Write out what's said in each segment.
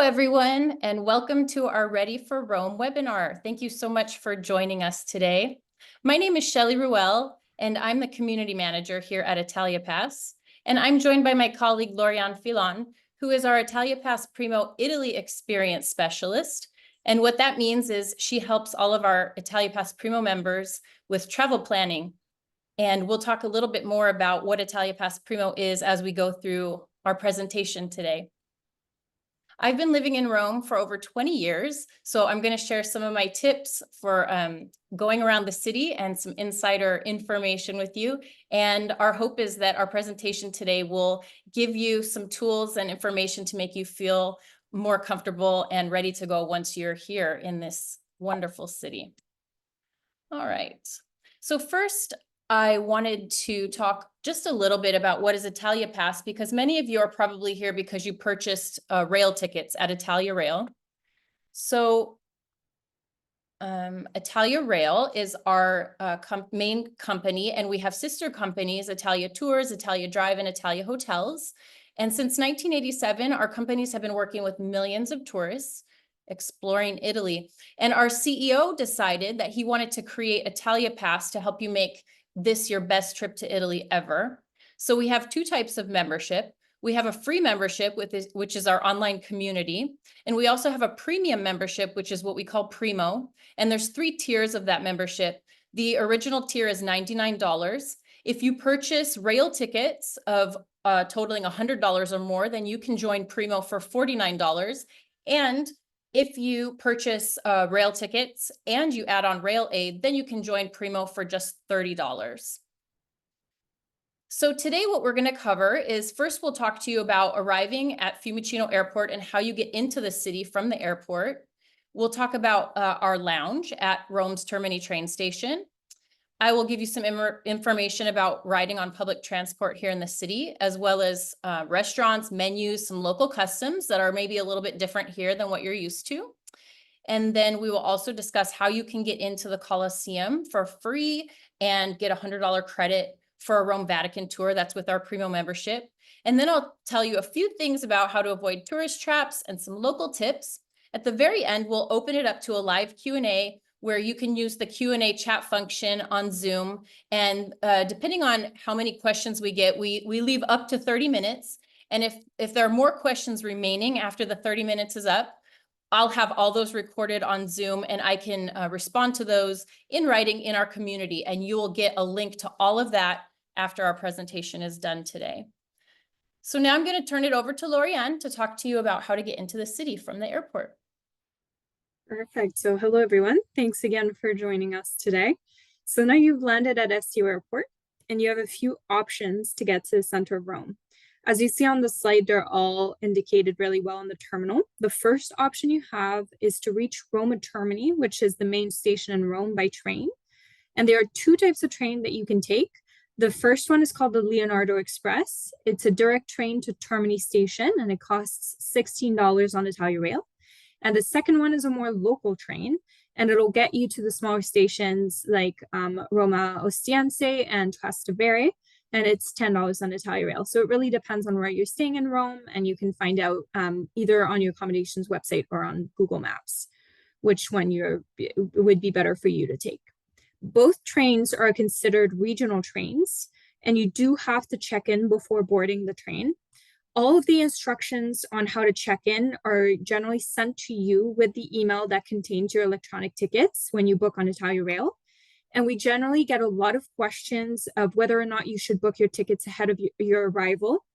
everyone, and welcome to our Ready for Rome webinar. Thank you so much for joining us today. My name is Shelley Ruel, and I'm the community manager here at Italia Pass. And I'm joined by my colleague, Lorianne Filon, who is our Italia Pass Primo Italy Experience Specialist. And what that means is she helps all of our Italia Pass Primo members with travel planning. And we'll talk a little bit more about what Italia Pass Primo is as we go through our presentation today. I've been living in Rome for over 20 years, so I'm going to share some of my tips for going around the city and some insider information with you. And our hope is that our presentation today will give you some tools and information to make you feel more comfortable and ready to go once you're here in this wonderful city. All right. So first, I wanted to talk just a little bit about what is Italia Pass, because many of you are probably here because you purchased rail tickets at Italia Rail. So Italia Rail is our main company, and we have sister companies, Italia Tours, Italia Drive, and Italia Hotels. And since 1987, our companies have been working with millions of tourists exploring Italy. And our CEO decided that he wanted to create Italia Pass to help you make this your best trip to Italy ever. So we have two types of membership. We have a free membership, which is our online community. And we also have a premium membership, which is what we call Primo. And there's 3 tiers of that membership. The original tier is $99. If you purchase rail tickets of totaling $100 or more, then you can join Primo for $49. And if you purchase rail tickets and you add on Rail Aid, then you can join Primo for just $30. So today what we're going to cover is, first we'll talk to you about arriving at Fiumicino Airport and how you get into the city from the airport. We'll talk about our lounge at Rome's Termini train station. I will give you some information about riding on public transport here in the city, as well as restaurants, menus, some local customs that are maybe a little bit different here than what you're used to. And then we will also discuss how you can get into the Colosseum for free and get a $100 credit for a Rome Vatican tour. That's with our Primo membership. And then I'll tell you a few things about how to avoid tourist traps and some local tips. At the very end, we'll open it up to a live Q&A where you can use the Q&A chat function on Zoom. And depending on how many questions we get, we leave up to 30 minutes. And if there are more questions remaining after the 30 minutes is up, I'll have all those recorded on Zoom, and I can respond to those in writing in our community. And you will get a link to all of that after our presentation is done today. So now I'm going to turn it over to Lorianne to talk to you about how to get into the city from the airport. Perfect. So hello, everyone. Thanks again for joining us today. So now you've landed at STO Airport, and you have a few options to get to the center of Rome. As you see on the slide, they're all indicated really well in the terminal. The first option you have is to reach Roma Termini, which is the main station in Rome, by train. And there are 2 types of train that you can take. The first one is called the Leonardo Express. It's a direct train to Termini station, and it costs $16 on Italia Rail. And the second one is a more local train, and it'll get you to the smaller stations like Roma Ostiense and Trastevere, and it's $10 on Italia Rail. So it really depends on where you're staying in Rome, and you can find out either on your accommodations website or on Google Maps which one would be better for you to take. Both trains are considered regional trains, and you do have to check in before boarding the train. All of the instructions on how to check in are generally sent to you with the email that contains your electronic tickets when you book on Italia Rail. And we generally get a lot of questions of whether or not you should book your tickets ahead of your arrival.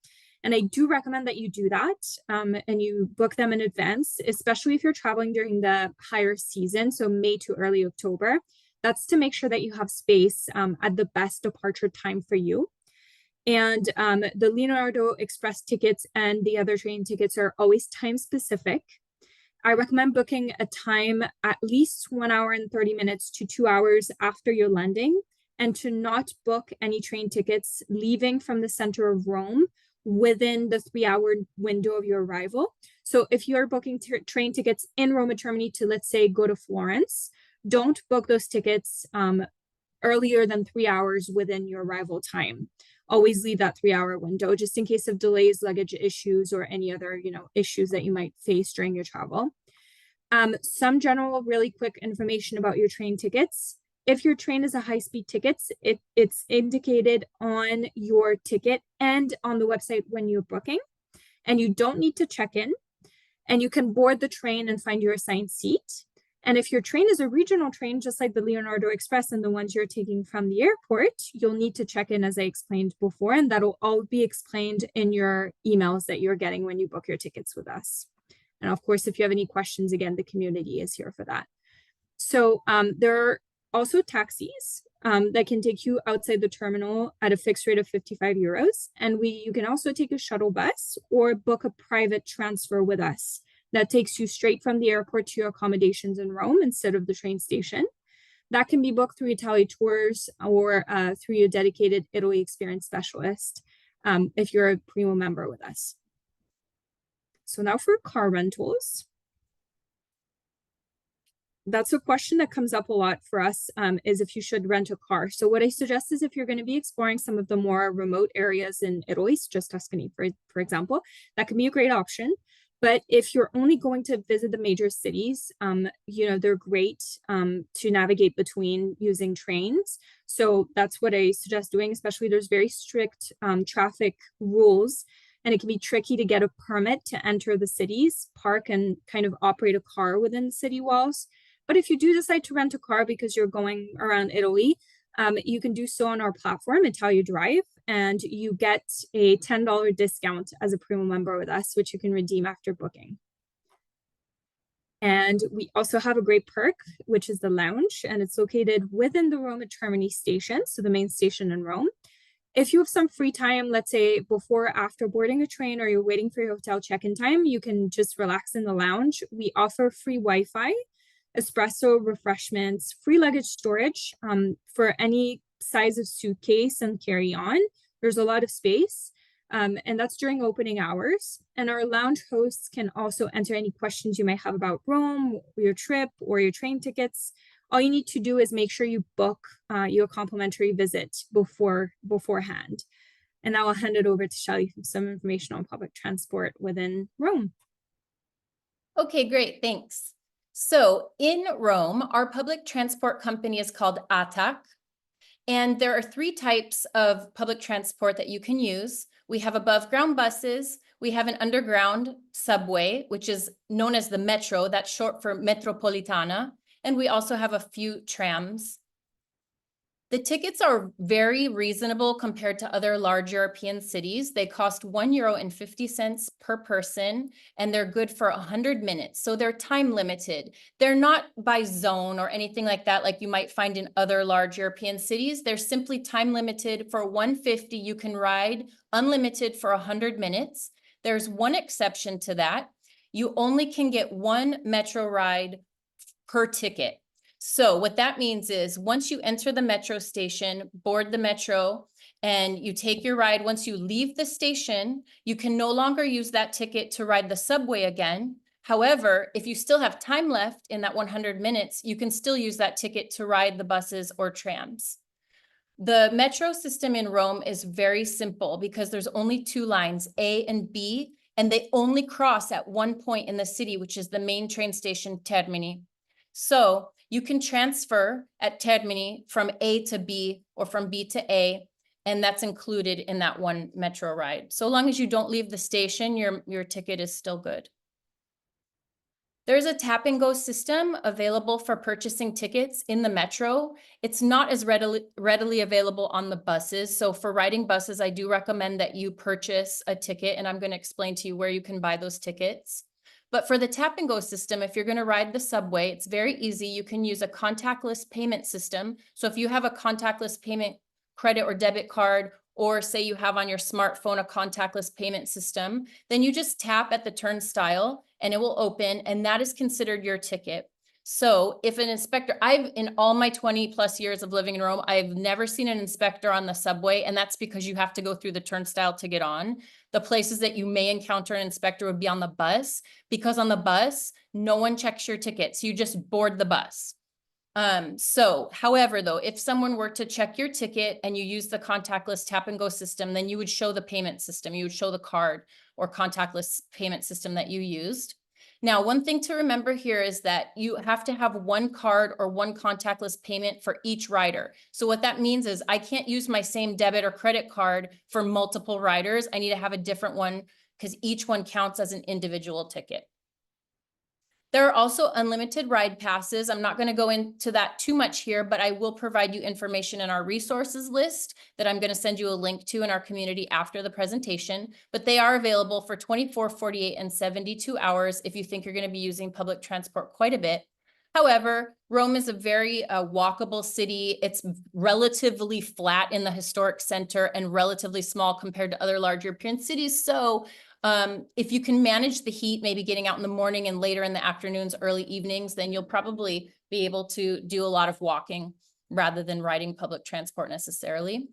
And I do recommend that you do that and you book them in advance, especially if you're traveling during the higher season, so May to early October. That's to make sure that you have space at the best departure time for you. And the Leonardo Express tickets and the other train tickets are always time specific. I recommend booking a time at least 1 hour and 30 minutes to 2 hours after your landing, and to not book any train tickets leaving from the center of Rome within the 3-hour window of your arrival. So if you're booking train tickets in Roma Termini to, let's say, go to Florence, don't book those tickets earlier than 3 hours within your arrival time. always leave that 3-hour window just in case of delays, luggage issues, or any other, issues that you might face during your travel. Some general, really quick information about your train tickets. If your train is a high-speed tickets, it's indicated on your ticket and on the website when you're booking, and you don't need to check in, and you can board the train and find your assigned seat. And if your train is a regional train, just like the Leonardo Express and the ones you're taking from the airport, you'll need to check in, as I explained before, and that'll all be explained in your emails that you're getting when you book your tickets with us. And of course, if you have any questions, again, the community is here for that. So there are also taxis that can take you outside the terminal at a fixed rate of 55 euros. And you can also take a shuttle bus or book a private transfer with us that takes you straight from the airport to your accommodations in Rome instead of the train station. That can be booked through Italia Tours or through your dedicated Italy Experience specialist if you're a Primo member with us. So now for car rentals. That's a question that comes up a lot for us, is if you should rent a car. So what I suggest is if you're going to be exploring some of the more remote areas in Italy, just Tuscany, for example, that can be a great option. But if you're only going to visit the major cities, they're great to navigate between using trains. So that's what I suggest doing, especially there's very strict traffic rules, and it can be tricky to get a permit to enter the cities, park, and kind of operate a car within the city walls. But if you do decide to rent a car because you're going around Italy, you can do so on our platform, Italia Drive, and you get a $10 discount as a Primo member with us, which you can redeem after booking. And we also have a great perk, which is the lounge, and it's located within the Rome Termini station, so the main station in Rome. If you have some free time, let's say before or after boarding a train, or you're waiting for your hotel check-in time, you can just relax in the lounge. We offer free Wi-Fi, espresso, refreshments, free luggage storage for any size of suitcase and carry-on. There's a lot of space, and that's during opening hours. And our lounge hosts can also answer any questions you might have about Rome, your trip, or your train tickets. All you need to do is make sure you book your complimentary visit beforehand. And now I'll hand it over to Shelly for some information on public transport within Rome. Okay, great, thanks. So in Rome, our public transport company is called ATAC. And there are 3 types of public transport that you can use. We have above ground buses, we have an underground subway, which is known as the metro, that's short for metropolitana, and we also have a few trams. The tickets are very reasonable compared to other large European cities. They cost €1.50 per person, and they're good for 100 minutes. So they're time limited. They're not by zone or anything like that, like you might find in other large European cities. They're simply time limited. For $1.50, you can ride unlimited for 100 minutes. There's one exception to that. You only can get 1 metro ride per ticket. So what that means is once you enter the metro station, board the metro, and you take your ride, once you leave the station, you can no longer use that ticket to ride the subway again. However, if you still have time left in that 100 minutes, you can still use that ticket to ride the buses or trams. The metro system in Rome is very simple because there's only 2 lines, A and B, and they only cross at one point in the city, which is the main train station, Termini. So you can transfer at Termini from A to B or from B to A, and that's included in that 1 metro ride. So long as you don't leave the station, your ticket is still good. There's a tap and go system available for purchasing tickets in the metro. It's not as readily available on the buses. So for riding buses, I do recommend that you purchase a ticket, and I'm going to explain to you where you can buy those tickets. But for the tap and go system, if you're going to ride the subway, it's very easy. You can use a contactless payment system. So if you have a contactless payment credit or debit card, or say you have on your smartphone a contactless payment system, then you just tap at the turnstile and it will open, and that is considered your ticket. So if an inspector, in all my 20+ years of living in Rome, I've never seen an inspector on the subway, and that's because you have to go through the turnstile to get on. The places that you may encounter an inspector would be on the bus, because on the bus, no one checks your tickets. You just board the bus. However, though, if someone were to check your ticket and you use the contactless tap and go system, then you would show the payment system. You would show the card or contactless payment system that you used. Now, one thing to remember here is that you have to have one card or one contactless payment for each rider. So what that means is I can't use my same debit or credit card for multiple riders. I need to have a different one because each one counts as an individual ticket. There are also unlimited ride passes. I'm not going to go into that too much here, but I will provide you information in our resources list that I'm going to send you a link to in our community after the presentation. But they are available for 24, 48, and 72 hours if you think you're going to be using public transport quite a bit. However, Rome is a very walkable city. It's relatively flat in the historic center and relatively small compared to other large European cities. So if you can manage the heat, maybe getting out in the morning and later in the afternoons, early evenings, then you'll probably be able to do a lot of walking rather than riding public transport necessarily.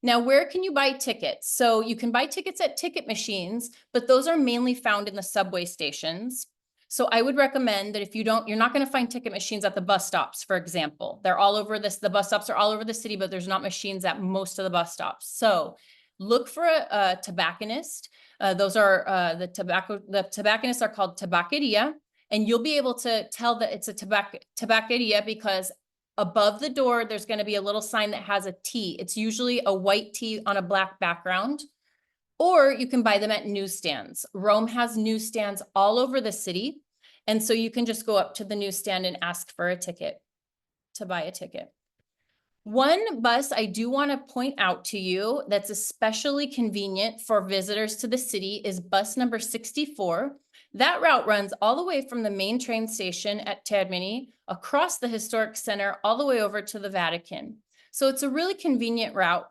Now, where can you buy tickets? So you can buy tickets at ticket machines, but those are mainly found in the subway stations. So I would recommend that if you're not going to find ticket machines at the bus stops, for example. They're all over the bus stops are all over the city, but there's not machines at most of the bus stops. So look for a tobacconist. Those are the tobacconists are called tabaqueria, and you'll be able to tell that it's a tabaqueria because above the door, there's going to be a little sign that has a T. It's usually a white T on a black background. Or you can buy them at newsstands. Rome has newsstands all over the city. And so you can just go up to the newsstand and ask for a ticket, to buy a ticket. One bus I do want to point out to you that's especially convenient for visitors to the city is bus number 64. That route runs all the way from the main train station at Termini across the historic center all the way over to the Vatican. So it's a really convenient route.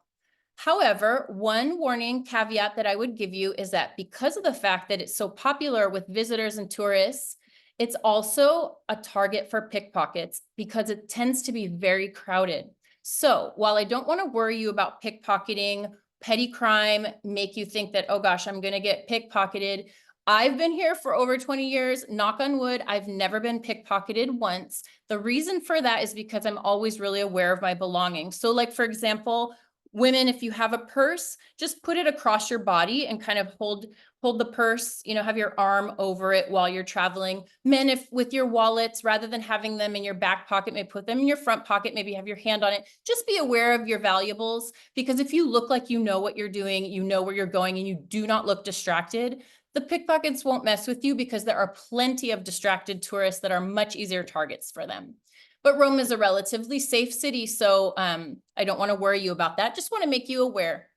However, one warning caveat that I would give you is that because of the fact that it's so popular with visitors and tourists, it's also a target for pickpockets because it tends to be very crowded. So while I don't want to worry you about pickpocketing, petty crime, make you think that, oh gosh, I'm going to get pickpocketed. I've been here for over 20 years, knock on wood, I've never been pickpocketed once. The reason for that is because I'm always really aware of my belongings. So like, for example, women, if you have a purse, just put it across your body and kind of hold the purse, have your arm over it while you're traveling. Men, if with your wallets, rather than having them in your back pocket, maybe put them in your front pocket, maybe have your hand on it. Just be aware of your valuables, because if you look like you know what you're doing, you know where you're going, and you do not look distracted, the pickpockets won't mess with you because there are plenty of distracted tourists that are much easier targets for them. But Rome is a relatively safe city, so I don't want to worry you about that. Just want to make you aware.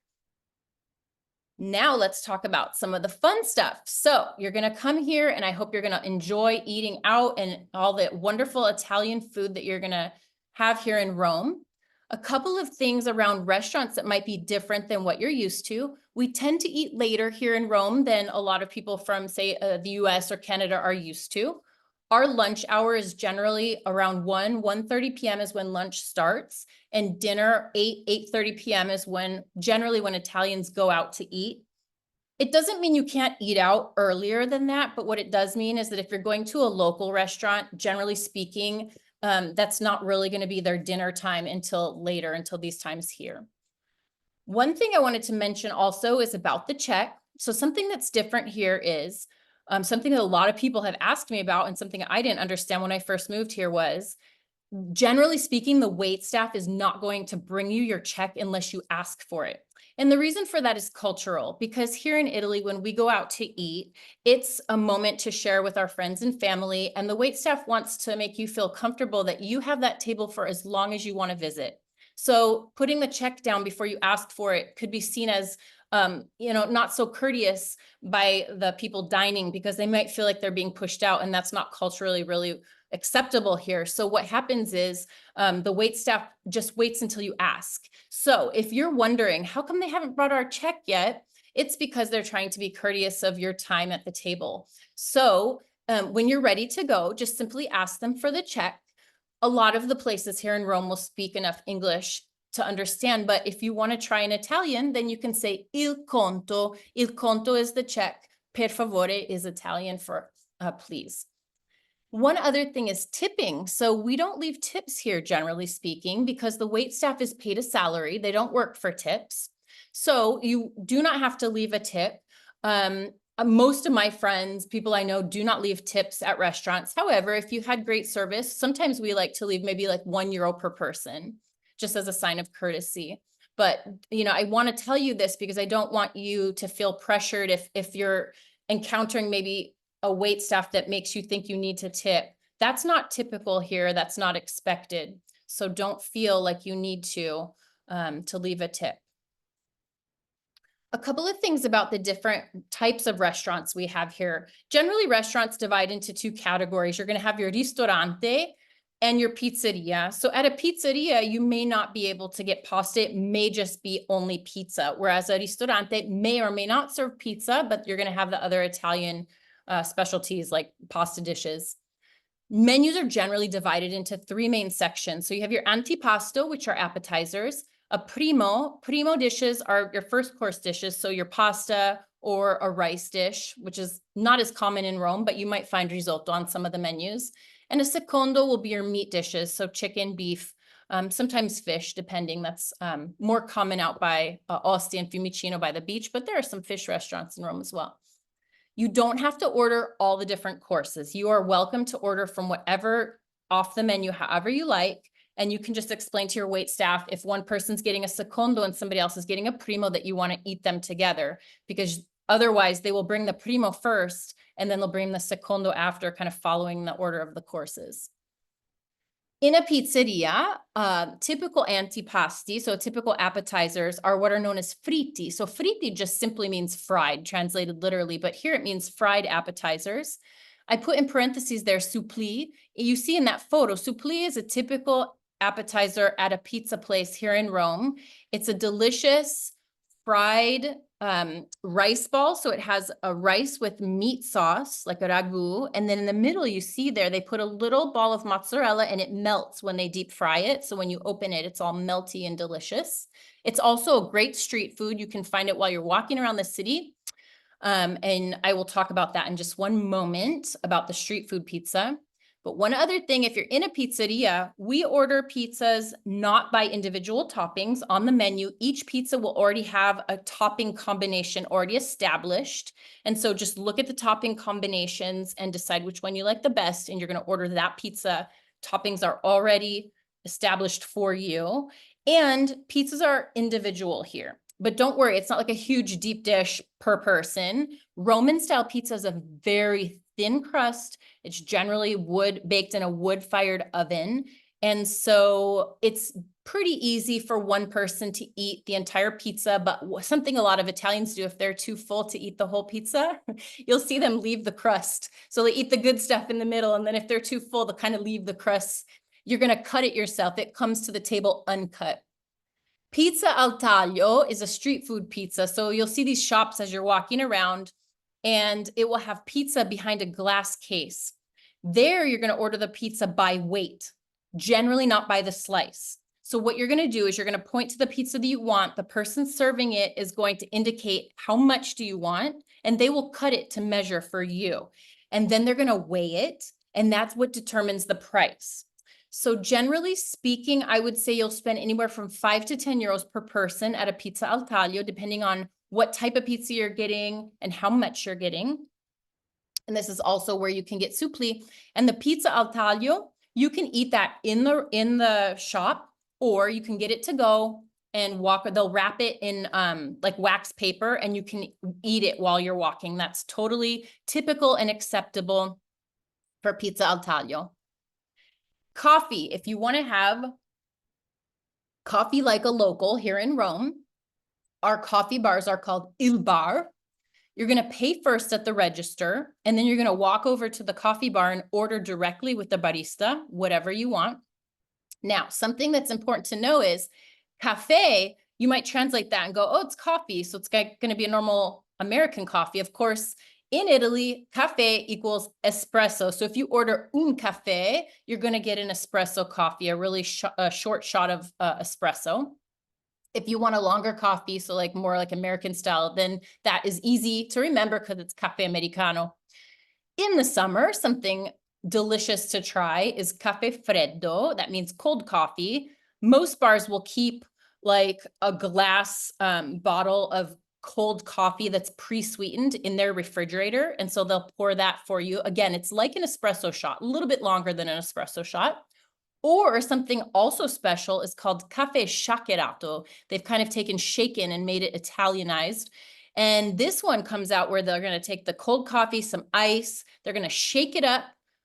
Now let's talk about some of the fun stuff. So you're going to come here and I hope you're going to enjoy eating out and all the wonderful Italian food that you're going to have here in Rome. A couple of things around restaurants that might be different than what you're used to. We tend to eat later here in Rome than a lot of people from, say, the US or Canada are used to. Our lunch hour is generally around 1:30 p.m. is when lunch starts, and dinner 8:30 p.m. is generally when Italians go out to eat. It doesn't mean you can't eat out earlier than that, but what it does mean is that if you're going to a local restaurant, generally speaking, that's not really going to be their dinner time until later, until these times here. One thing I wanted to mention also is about the check. So something that's different here is something that a lot of people have asked me about, and something I didn't understand when I first moved here was, generally speaking, the wait staff is not going to bring you your check unless you ask for it. And the reason for that is cultural, because here in Italy, when we go out to eat, it's a moment to share with our friends and family, and the wait staff wants to make you feel comfortable that you have that table for as long as you want to visit. So putting the check down before you ask for it could be seen as not so courteous by the people dining, because they might feel like they're being pushed out, and that's not culturally really acceptable here. So what happens is the wait staff just waits until you ask. So if you're wondering, how come they haven't brought our check yet? It's because they're trying to be courteous of your time at the table. So when you're ready to go, just simply ask them for the check. A lot of the places here in Rome will speak enough English to understand, but if you want to try in Italian, then you can say il conto. Il conto is the check. Per favore is Italian for please. One other thing is tipping. So we don't leave tips here, generally speaking, because the wait staff is paid a salary. They don't work for tips. So you do not have to leave a tip. Most of my friends, people I know, do not leave tips at restaurants. However, if you had great service, sometimes we like to leave maybe like €1 per person, just as a sign of courtesy. But, I want to tell you this because I don't want you to feel pressured if you're encountering maybe a wait staff that makes you think you need to tip. That's not typical here. That's not expected. So don't feel like you need to leave a tip. A couple of things about the different types of restaurants we have here. Generally, restaurants divide into two categories. You're going to have your ristorante and your pizzeria. So at a pizzeria, you may not be able to get pasta. It may just be only pizza, whereas a ristorante may or may not serve pizza, but you're going to have the other Italian specialties like pasta dishes. Menus are generally divided into three main sections. So you have your antipasto, which are appetizers. A primo dishes are your first course dishes. So your pasta or a rice dish, which is not as common in Rome, but you might find risotto on some of the menus. And a secondo will be your meat dishes. So chicken, beef, sometimes fish, depending. That's more common out by Ostia and Fiumicino by the beach, but there are some fish restaurants in Rome as well. You don't have to order all the different courses. You are welcome to order from whatever off the menu, however you like. And you can just explain to your wait staff if one person's getting a secondo and somebody else is getting a primo that you want to eat them together, because otherwise they will bring the primo first and then they'll bring the secondo after, kind of following the order of the courses. In a pizzeria, typical antipasti, so typical appetizers, are what are known as fritti. So fritti just simply means fried, translated literally, but here it means fried appetizers. I put in parentheses there, supplì. You see in that photo, supplì is a typical appetizer at a pizza place here in Rome. It's a delicious fried rice ball. So it has a rice with meat sauce, like a ragu. And then in the middle, you see there, they put a little ball of mozzarella and it melts when they deep fry it. So when you open it, it's all melty and delicious. It's also a great street food. You can find it while you're walking around the city. And I will talk about that in just one moment about the street food pizza. But one other thing, if you're in a pizzeria, we order pizzas not by individual toppings on the menu. Each pizza will already have a topping combination already established. And so just look at the topping combinations and decide which one you like the best. And you're going to order that pizza. Toppings are already established for you. And pizzas are individual here. But don't worry, it's not like a huge deep dish per person. Roman style pizza is a very thin crust. It's generally baked in a wood-fired oven. And so it's pretty easy for one person to eat the entire pizza, but something a lot of Italians do if they're too full to eat the whole pizza, you'll see them leave the crust. So they eat the good stuff in the middle, and then if they're too full, they'll kind of leave the crust. You're gonna cut it yourself. It comes to the table uncut. Pizza al taglio is a street food pizza. So you'll see these shops as you're walking around, and it will have pizza behind a glass case. There, you're going to order the pizza by weight, generally not by the slice. So what you're going to do is you're going to point to the pizza that you want. The person serving it is going to indicate how much do you want, and they will cut it to measure for you. And then they're going to weigh it, and that's what determines the price. So generally speaking, I would say you'll spend anywhere from 5 to 10 euros per person at a pizza al taglio, depending on what type of pizza you're getting and how much you're getting. And this is also where you can get supplì. And the pizza al taglio, you can eat that in the shop, or you can get it to go and walk. They'll wrap it in like wax paper, and you can eat it while you're walking. That's totally typical and acceptable for pizza al taglio. Coffee, if you want to have coffee like a local here in Rome, our coffee bars are called il bar. You're going to pay first at the register, and then you're going to walk over to the coffee bar and order directly with the barista, whatever you want. Now, something that's important to know is cafe, you might translate that and go, oh, it's coffee, so it's going to be a normal American coffee. Of course, in Italy, cafe equals espresso. So if you order un caffè, you're going to get an espresso coffee, a really short shot of espresso. If you want a longer coffee, so like more like American style, then that is easy to remember because it's caffè americano. In the summer, something delicious to try is cafe freddo. That means cold coffee. Most bars will keep like a glass bottle of cold coffee that's pre-sweetened in their refrigerator. And so they'll pour that for you. Again, it's like an espresso shot, a little bit longer than an espresso shot. Or something also special is called cafe shakerato. They've kind of taken shaken and made it Italianized. And this one comes out where they're going to take the cold coffee, some ice, they're going to shake it up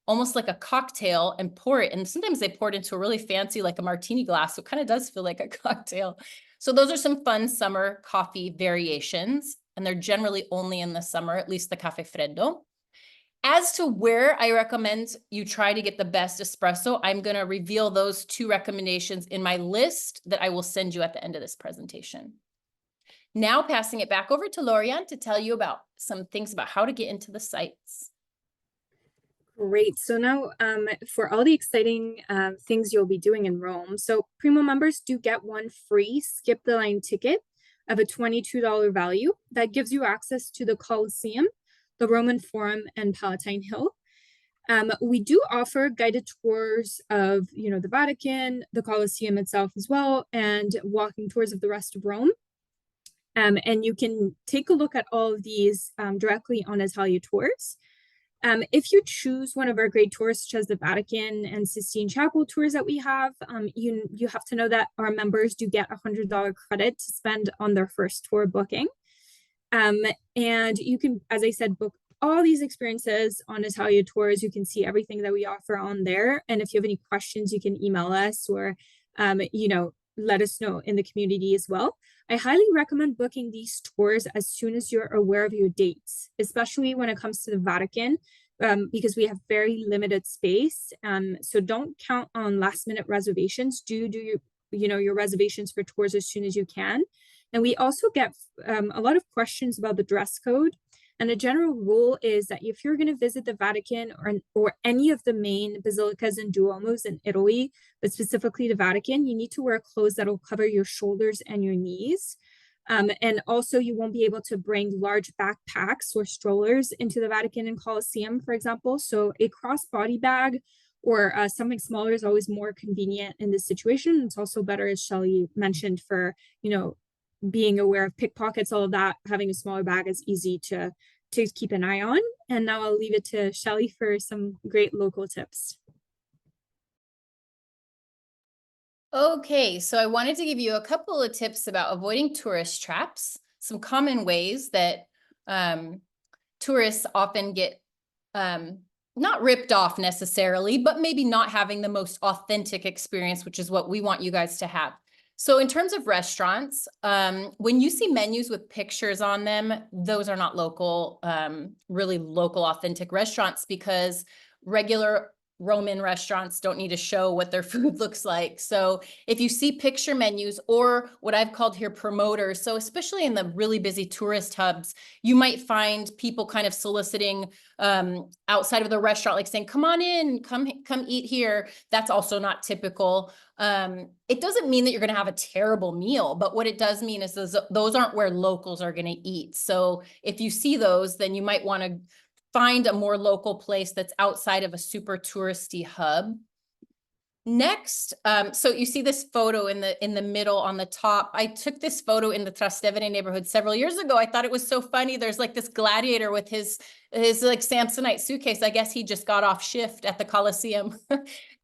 almost like a cocktail and pour it. And sometimes they pour it into a really fancy, like a martini glass. So it kind of does feel like a cocktail. So those are some fun summer coffee variations. And they're generally only in the summer, at least the cafe freddo. As to where I recommend you try to get the best espresso, I'm going to reveal those 2 recommendations in my list that I will send you at the end of this presentation. Now passing it back over to Lorian to tell you about some things about how to get into the sites. Great. So now for all the exciting things you'll be doing in Rome. So Primo members do get one free skip the line ticket of a $22 value that gives you access to the Colosseum, the Roman Forum, and Palatine Hill. We do offer guided tours of, the Vatican, the Colosseum itself as well, and walking tours of the rest of Rome. And you can take a look at all of these directly on Italia Tours. If you choose one of our great tours, such as the Vatican and Sistine Chapel tours that we have, you have to know that our members do get a $100 credit to spend on their first tour booking. And you can, as I said, book all these experiences on Italia Tours. You can see everything that we offer on there. And if you have any questions, you can email us or, let us know in the community as well. I highly recommend booking these tours as soon as you're aware of your dates, especially when it comes to the Vatican, because we have very limited space. So don't count on last minute reservations. Do your reservations for tours as soon as you can. And we also get a lot of questions about the dress code. And a general rule is that if you're going to visit the Vatican or any of the main basilicas and duomos in Italy, but specifically the Vatican, you need to wear clothes that will cover your shoulders and your knees. And also you won't be able to bring large backpacks or strollers into the Vatican and Colosseum, for example. So a crossbody bag or something smaller is always more convenient in this situation. It's also better, as Shelley mentioned, for, being aware of pickpockets, all of that. Having a smaller bag is easy to keep an eye on. And now I'll leave it to Shelley for some great local tips. Okay, so I wanted to give you a couple of tips about avoiding tourist traps, some common ways that tourists often get not ripped off necessarily, but maybe not having the most authentic experience, which is what we want you guys to have. So in terms of restaurants, when you see menus with pictures on them, those are not local, really local authentic restaurants, because regular Roman restaurants don't need to show what their food looks like. So if you see picture menus or what I've called here promoters, so especially in the really busy tourist hubs, you might find people kind of soliciting outside of the restaurant, like saying, come on in, come eat here. That's also not typical. It doesn't mean that you're going to have a terrible meal, but what it does mean is those aren't where locals are going to eat. So if you see those, then you might want to find a more local place that's outside of a super touristy hub. Next, so you see this photo in the middle on the top. I took this photo in the Trastevere neighborhood several years ago. I thought it was so funny. There's like this gladiator with his like Samsonite suitcase. I guess he just got off shift at the Colosseum.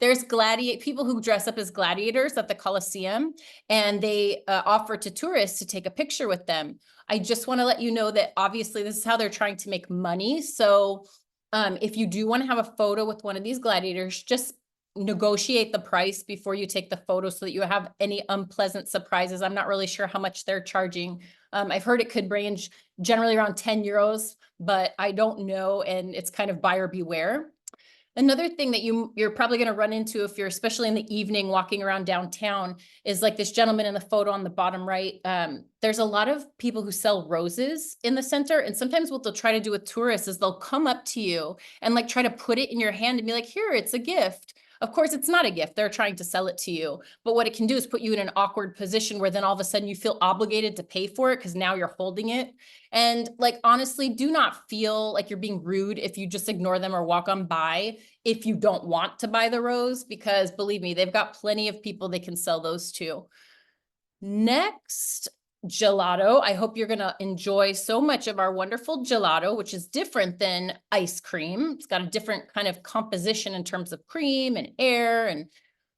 There's people who dress up as gladiators at the Colosseum, and they offer to tourists to take a picture with them. I just want to let you know that obviously this is how they're trying to make money. So if you do want to have a photo with one of these gladiators, just negotiate the price before you take the photo so that you have any unpleasant surprises. I'm not really sure how much they're charging. I've heard it could range generally around 10 euros, but I don't know. And it's kind of buyer beware. Another thing that you're probably going to run into if you're especially in the evening walking around downtown is like this gentleman in the photo on the bottom right. There's a lot of people who sell roses in the center. And sometimes what they'll try to do with tourists is they'll come up to you and like try to put it in your hand and be like, here, it's a gift. Of course, it's not a gift. They're trying to sell it to you. But what it can do is put you in an awkward position where then all of a sudden you feel obligated to pay for it because now you're holding it. And like, honestly, do not feel like you're being rude if you just ignore them or walk on by if you don't want to buy the rose, because believe me, they've got plenty of people they can sell those to. Next, gelato. I hope you're going to enjoy so much of our wonderful gelato, which is different than ice cream. It's got a different kind of composition in terms of cream and air. And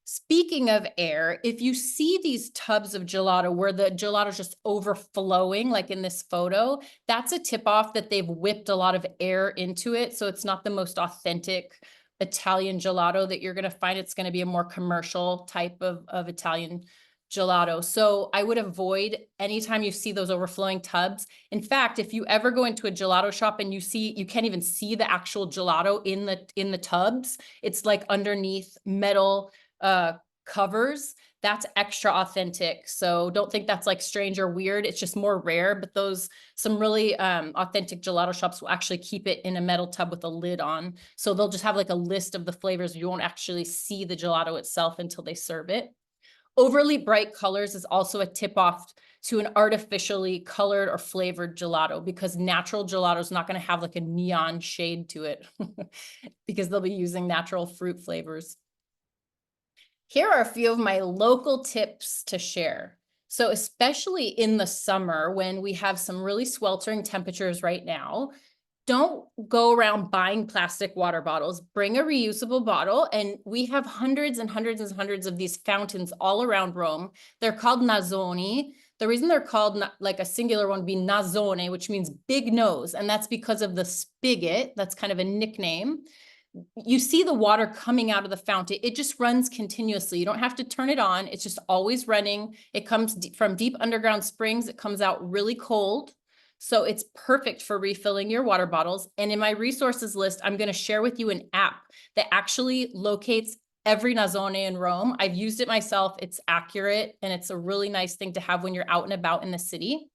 speaking of air, if you see these tubs of gelato where the gelato is just overflowing, like in this photo, that's a tip off that they've whipped a lot of air into it. So it's not the most authentic Italian gelato that you're going to find. It's going to be a more commercial type of Italian gelato. So I would avoid anytime you see those overflowing tubs. In fact, if you ever go into a gelato shop and you can't even see the actual gelato in the tubs, it's like underneath metal covers. That's extra authentic. So don't think that's like strange or weird. It's just more rare, but some really authentic gelato shops will actually keep it in a metal tub with a lid on. So they'll just have like a list of the flavors. You won't actually see the gelato itself until they serve it. Overly bright colors is also a tip off to an artificially colored or flavored gelato, because natural gelato is not going to have like a neon shade to it because they'll be using natural fruit flavors. Here are a few of my local tips to share. So especially in the summer when we have some really sweltering temperatures right now, don't go around buying plastic water bottles. Bring a reusable bottle. And we have hundreds and hundreds and hundreds of these fountains all around Rome. They're called nazzoni. The reason they're called like a singular one would be nazzone, which means big nose. And that's because of the spigot. That's kind of a nickname. You see the water coming out of the fountain. It just runs continuously. You don't have to turn it on. It's just always running. It comes from deep underground springs. It comes out really cold. So it's perfect for refilling your water bottles. And in my resources list, I'm going to share with you an app that actually locates every nazzone in Rome. I've used it myself. It's accurate, and it's a really nice thing to have when you're out and about in the city.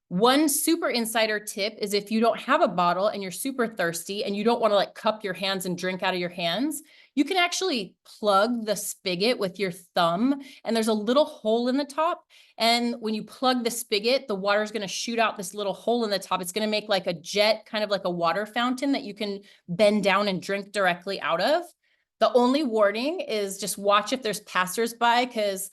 One super insider tip is if you don't have a bottle and you're super thirsty and you don't want to like cup your hands and drink out of your hands, you can actually plug the spigot with your thumb, and there's a little hole in the top. And when you plug the spigot, the water is going to shoot out this little hole in the top. It's going to make like a jet, kind of like a water fountain that you can bend down and drink directly out of. The only warning is just watch if there's passersby, because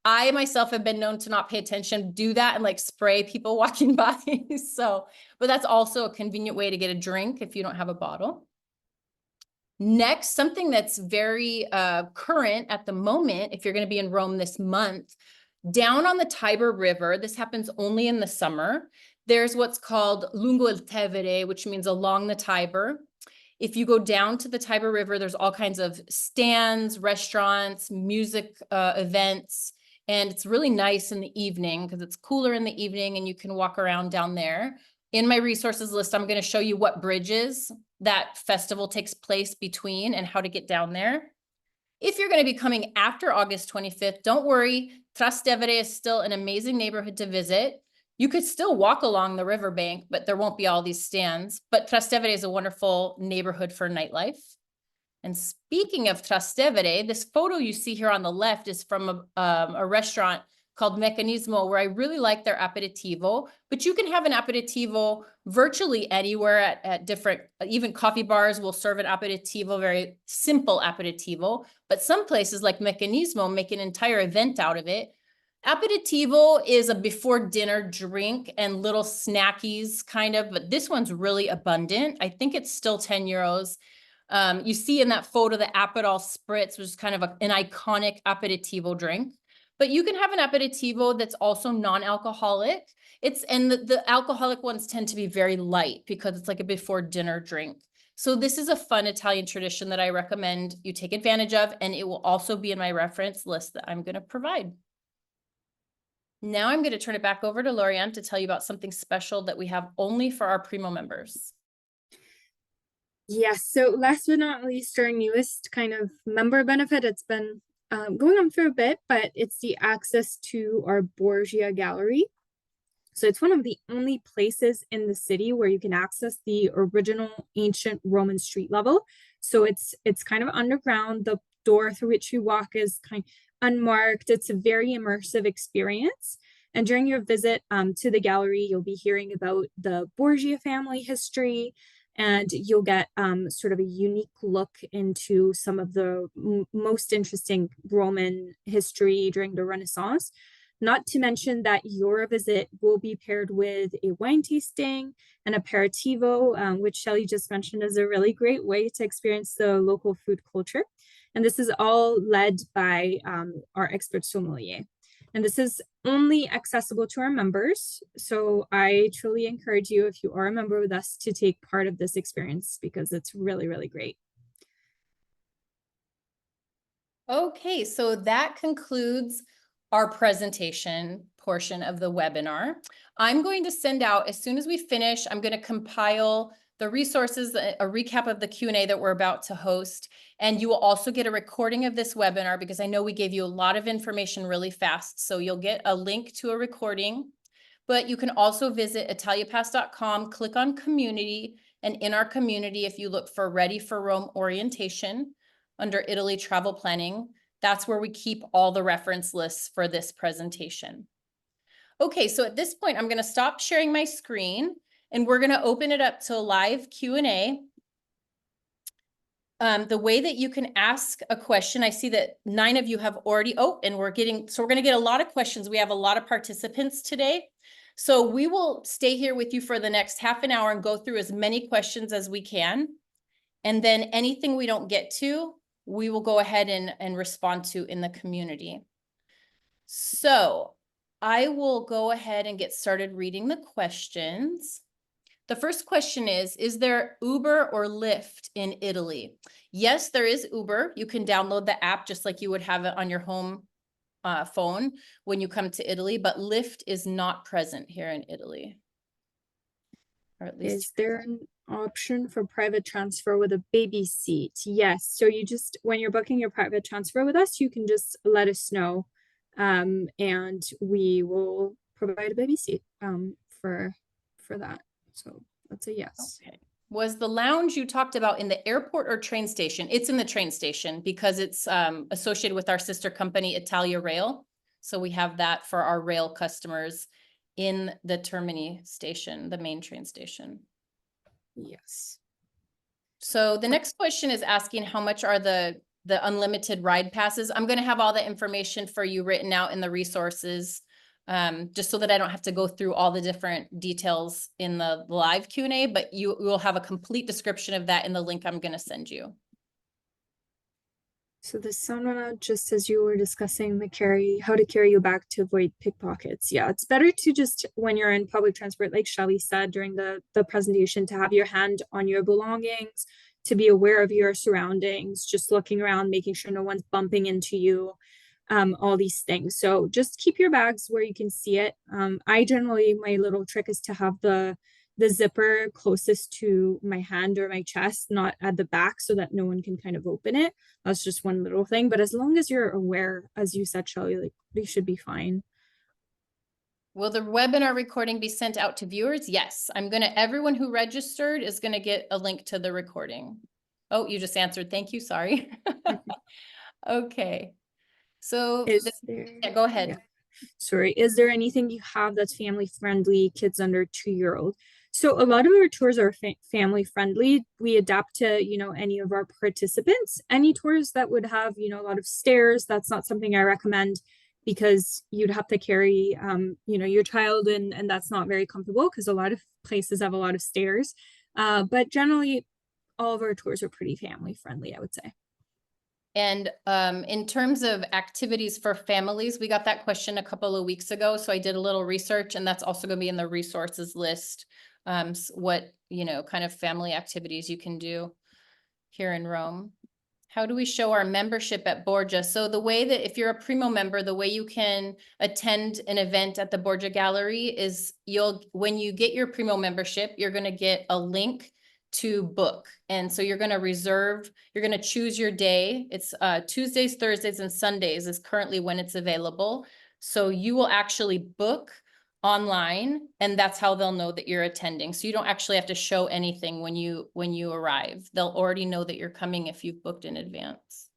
I myself have been known to not pay attention, do that and like spray people walking by. But that's also a convenient way to get a drink if you don't have a bottle. Next, something that's very current at the moment, if you're going to be in Rome this month, down on the Tiber River, this happens only in the summer, there's what's called lungo il Tevere, which means along the Tiber. If you go down to the Tiber River, there's all kinds of stands, restaurants, music events. And it's really nice in the evening because it's cooler in the evening and you can walk around down there. In my resources list, I'm going to show you what bridges that festival takes place between and how to get down there. If you're going to be coming after August 25th, don't worry. Trastevere is still an amazing neighborhood to visit. You could still walk along the riverbank, but there won't be all these stands. But Trastevere is a wonderful neighborhood for nightlife. And speaking of Trastevere, this photo you see here on the left is from a restaurant called Meccanismo, where I really like their aperitivo. But you can have an aperitivo virtually anywhere at different, even coffee bars will serve an aperitivo, very simple aperitivo. But some places like Meccanismo make an entire event out of it. Aperitivo is a before dinner drink and little snackies kind of, but this one's really abundant. I think it's still 10 euros. You see in that photo, the Aperol Spritz, which is kind of an iconic aperitivo drink. But you can have an aperitivo that's also non-alcoholic. And the alcoholic ones tend to be very light because it's like a before dinner drink. So this is a fun Italian tradition that I recommend you take advantage of, and it will also be in my reference list that I'm going to provide. Now I'm going to turn it back over to Lorianne to tell you about something special that we have only for our Primo members. Yes, so last but not least, our newest kind of member benefit, it's been going on for a bit, but it's the access to our Borgia Gallery. So it's one of the only places in the city where you can access the original ancient Roman street level. So it's kind of underground. The door through which you walk is kind of unmarked. It's a very immersive experience. And during your visit to the gallery, you'll be hearing about the Borgia family history, and you'll get sort of a unique look into some of the most interesting Roman history during the Renaissance. Not to mention that your visit will be paired with a wine tasting, an aperitivo, which Shelley just mentioned is a really great way to experience the local food culture. And this is all led by our expert sommelier. And this is only accessible to our members. So I truly encourage you, if you are a member with us, to take part of this experience because it's really, really great. Okay, so that concludes our presentation portion of the webinar. I'm going to send out, as soon as we finish, I'm going to compile the resources, a recap of the Q&A that we're about to host. And you will also get a recording of this webinar because I know we gave you a lot of information really fast. So you'll get a link to a recording, but you can also visit italiapass.com, click on community, and in our community, if you look for Ready for Rome orientation under Italy travel planning, that's where we keep all the reference lists for this presentation. Okay, so at this point, I'm going to stop sharing my screen and we're going to open it up to a live Q&A. The way that you can ask a question, I see that 9 of you have already, and we're going to get a lot of questions. We have a lot of participants today. So we will stay here with you for the next half an hour and go through as many questions as we can. And then anything we don't get to, we will go ahead and respond to in the community. So I will go ahead and get started reading the questions. The first question is there Uber or Lyft in Italy? Yes, there is Uber. You can download the app just like you would have it on your home phone when you come to Italy, but Lyft is not present here in Italy. Or at least is there an option for private transfer with a baby seat? Yes. So you just, when you're booking your private transfer with us, you can just let us know and we will provide a baby seat for that. So that's a yes. Okay. Was the lounge you talked about in the airport or train station? It's in the train station because it's associated with our sister company, Italia Rail. So we have that for our rail customers in the Termini station, the main train station. Yes. So the next question is asking how much are the unlimited ride passes? I'm going to have all the information for you written out in the resources, just so that I don't have to go through all the different details in the live Q&A, but you will have a complete description of that in the link I'm going to send you. So the Sanwana, just as you were discussing how to carry your bag to avoid pickpockets. Yeah, it's better to just, when you're in public transport, like Shelley said during the presentation, to have your hand on your belongings, to be aware of your surroundings, just looking around, making sure no one's bumping into you, all these things. So just keep your bags where you can see it. I generally, my little trick is to have the zipper closest to my hand or my chest, not at the back, so that no one can kind of open it. That's just one little thing. But as long as you're aware, as you said, Shelley, like they should be fine. Will the webinar recording be sent out to viewers? Yes, everyone who registered is gonna get a link to the recording. Oh, you just answered. Thank you, sorry. Okay. So yeah, go ahead. Yeah. Sorry, is there anything you have that's family friendly, kids under 2-year-old? So a lot of our tours are family friendly. We adapt to, any of our participants. Any tours that would have, a lot of stairs, that's not something I recommend because you'd have to carry, your child and that's not very comfortable because a lot of places have a lot of stairs. But generally, all of our tours are pretty family friendly, I would say. And in terms of activities for families, we got that question a couple of weeks ago. So I did a little research and that's also going to be in the resources list. What, kind of family activities you can do here in Rome. How do we show our membership at Borgia? So the way that if you're a Primo member, the way you can attend an event at the Borgia Gallery is when you get your Primo membership, you're going to get a link to book. And so you're going to choose your day. It's Tuesdays, Thursdays, and Sundays is currently when it's available. So you will actually book online and that's how they'll know that you're attending. So you don't actually have to show anything when you arrive. They'll already know that you're coming if you've booked in advance.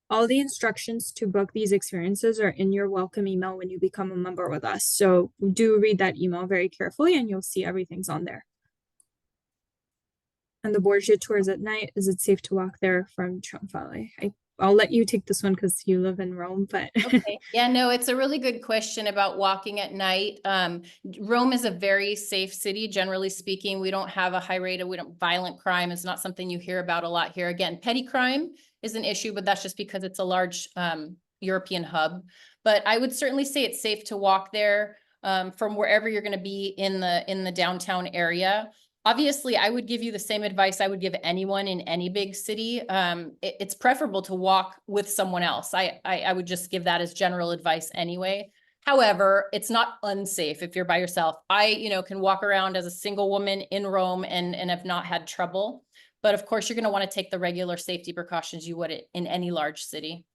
All the instructions to book these experiences are in your welcome email when you become a member with us. So do read that email very carefully and you'll see everything's on there. And the Borgia tours at night, is it safe to walk there from Trionfale? I'll let you take this one because you live in Rome, but Okay. Yeah, no, it's a really good question about walking at night. Rome is a very safe city, generally speaking. We don't have a high rate of violent crime. It's not something you hear about a lot here. Again, petty crime is an issue, but that's just because it's a large European hub. But I would certainly say it's safe to walk there from wherever you're going to be in the downtown area. Obviously, I would give you the same advice I would give anyone in any big city. It's preferable to walk with someone else. I would just give that as general advice anyway. However, it's not unsafe if you're by yourself. I can walk around as a single woman in Rome and have not had trouble. But of course, you're going to want to take the regular safety precautions you would in any large city.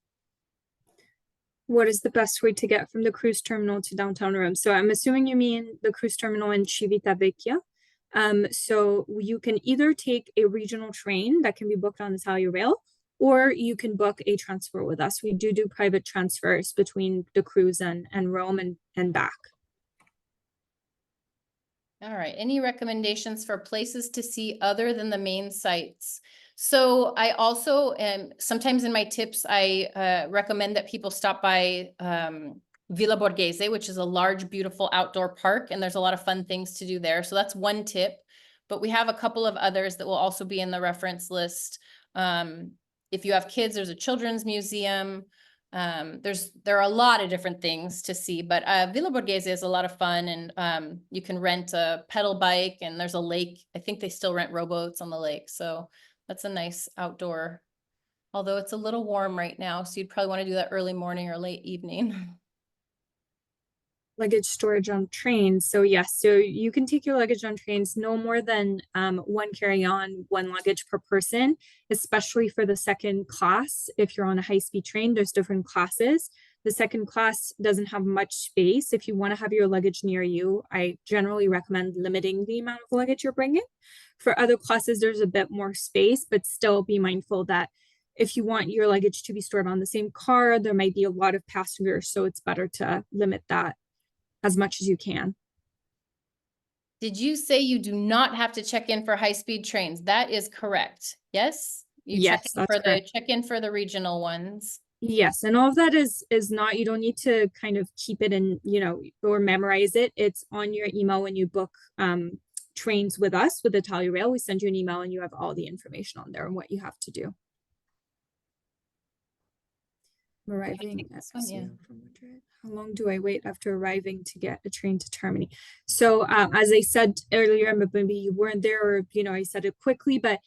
what is the best way to get from the cruise terminal to downtown Rome? So I'm assuming you mean the cruise terminal in Civitavecchia. So you can either take a regional train that can be booked on Italia Rail, or you can book a transfer with us. We do private transfers between the cruise and Rome and back. All right. Any recommendations for places to see other than the main sites? So I also, sometimes in my tips, I recommend that people stop by Villa Borghese, which is a large, beautiful outdoor park, and there's a lot of fun things to do there. So that's one tip, but we have a couple of others that will also be in the reference list. If you have kids, there's a children's museum. There are a lot of different things to see, but Villa Borghese is a lot of fun, and you can rent a pedal bike, and there's a lake. I think they still rent rowboats on the lake, so that's a nice outdoor, although it's a little warm right now, so you'd probably want to do that early morning or late evening. Luggage storage on trains. So yes, so you can take your luggage on trains, no more than one carry-on, one luggage per person, especially for the second class. If you're on a high-speed train, there's different classes. The second class doesn't have much space. If you want to have your luggage near you, I generally recommend limiting the amount of luggage you're bringing. For other classes, there's a bit more space, but still be mindful that if you want your luggage to be stored on the same car, there might be a lot of passengers, so it's better to limit that as much as you can. Did you say you do not have to check in for high-speed trains? That is correct. Yes? Yes, that's correct. Check in for the regional ones. Yes, and all of that is not, you don't need to kind of keep it in, or memorize it. It's on your email when you book trains with us with Italia Rail. We send you an email and you have all the information on there and what you have to do. I'm arriving at from Madrid. How long do I wait after arriving to get a train to Termini? So as I said earlier, maybe you weren't there, or I said it quickly, but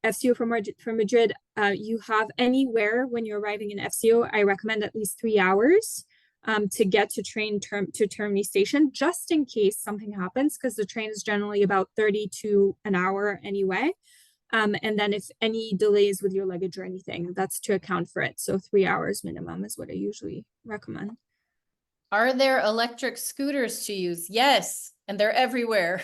FCO from Madrid, you have anywhere when you're arriving in FCO, I recommend at least 3 hours to get to to Termini station, just in case something happens, because the train is generally about 30 to an hour anyway. And then if any delays with your luggage or anything, that's to account for it. So 3 hours minimum is what I usually recommend. Are there electric scooters to use? Yes, and they're everywhere.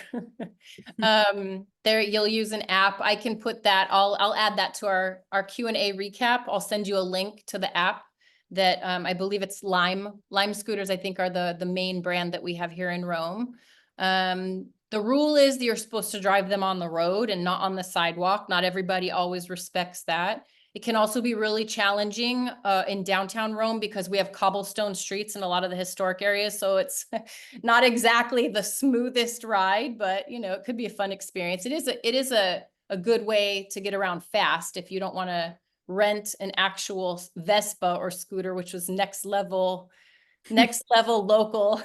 There you'll use an app. I can put that, I'll add that to our Q&A recap. I'll send you a link to the app that I believe it's Lime. Lime scooters, I think, are the main brand that we have here in Rome. The rule is that you're supposed to drive them on the road and not on the sidewalk. Not everybody always respects that. It can also be really challenging in downtown Rome because we have cobblestone streets in a lot of the historic areas. So it's not exactly the smoothest ride, but it could be a fun experience. It is a good way to get around fast if you don't want to rent an actual Vespa or scooter, which was next level local.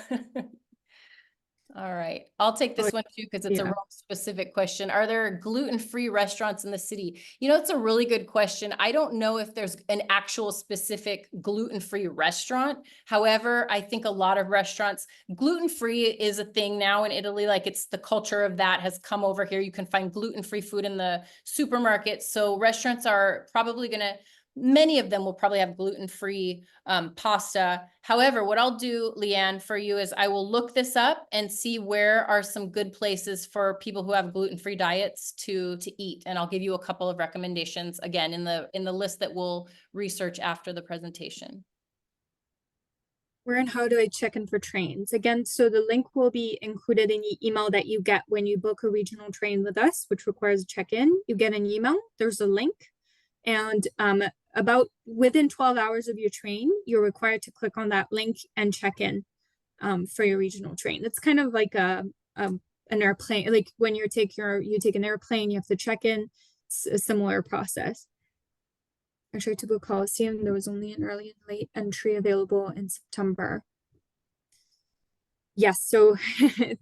All right, I'll take this one too because it's a Rome specific question. Are there gluten-free restaurants in the city? It's a really good question. I don't know if there's an actual specific gluten-free restaurant. However, I think a lot of restaurants, gluten-free is a thing now in Italy. Like, it's the culture of that has come over here. You can find gluten-free food in the supermarket. So restaurants are probably going to many of them will probably have gluten-free pasta. However, what I'll do, Leanne, for you is I will look this up and see where are some good places for people who have gluten-free diets to eat. And I'll give you a couple of recommendations again in the list that we'll research after the presentation. Where and how do I check in for trains? Again, so the link will be included in the email that you get when you book a regional train with us, which requires a check-in. You get an email, there's a link, and about within 12 hours of your train, you're required to click on that link and check in for your regional train. It's kind of like an airplane, like when you take an airplane, you have to check in. It's a similar process. I tried to book Coliseum. There was only an early and late entry available in September. Yes, so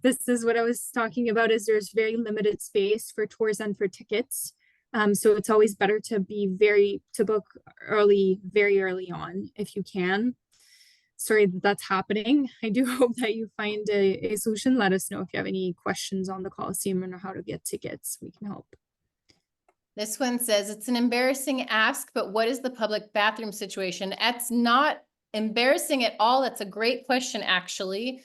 this is what I was talking about, is there's very limited space for tours and for tickets. So it's always better to book early, very early on if you can. Sorry that that's happening. I do hope that you find a solution. Let us know if you have any questions on the Coliseum and how to get tickets. We can help. This one says, it's an embarrassing ask, but what is the public bathroom situation? That's not embarrassing at all. That's a great question, actually.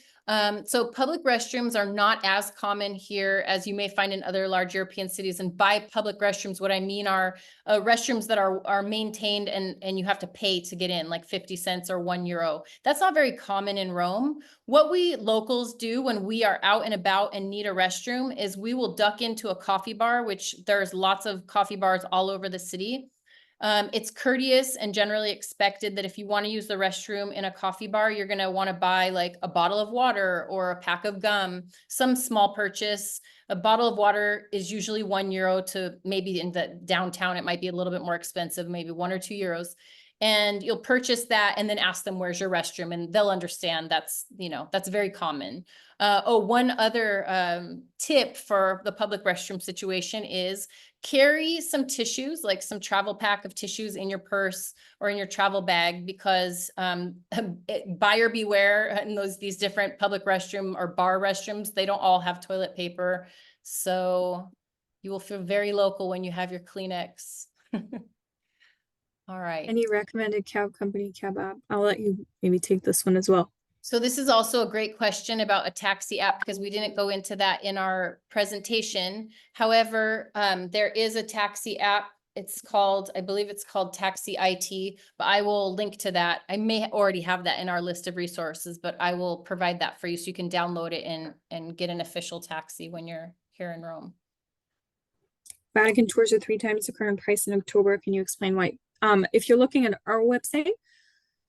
So public restrooms are not as common here as you may find in other large European cities. And by public restrooms, what I mean are restrooms that are maintained and you have to pay to get in, like 50 cents or €1. That's not very common in Rome. What we locals do when we are out and about and need a restroom is we will duck into a coffee bar, which there's lots of coffee bars all over the city. It's courteous and generally expected that if you want to use the restroom in a coffee bar, you're going to want to buy like a bottle of water or a pack of gum, some small purchase. A bottle of water is usually €1 to maybe in the downtown, it might be a little bit more expensive, maybe €1 or €2. And you'll purchase that and then ask them, where's your restroom? And they'll understand that's very common. One other tip for the public restroom situation is carry some tissues, like some travel pack of tissues in your purse or in your travel bag, because buyer beware in these different public restroom or bar restrooms, they don't all have toilet paper. So you will feel very local when you have your Kleenex. All right. Any recommended cab company, cab app? I'll let you maybe take this one as well. So this is also a great question about a taxi app, because we didn't go into that in our presentation. However, there is a taxi app. I believe it's called Taxi IT, but I will link to that. I may already have that in our list of resources, but I will provide that for you so you can download it and get an official taxi when you're here in Rome. Vatican tours are 3 times the current price in October. Can you explain why? If you're looking at our website,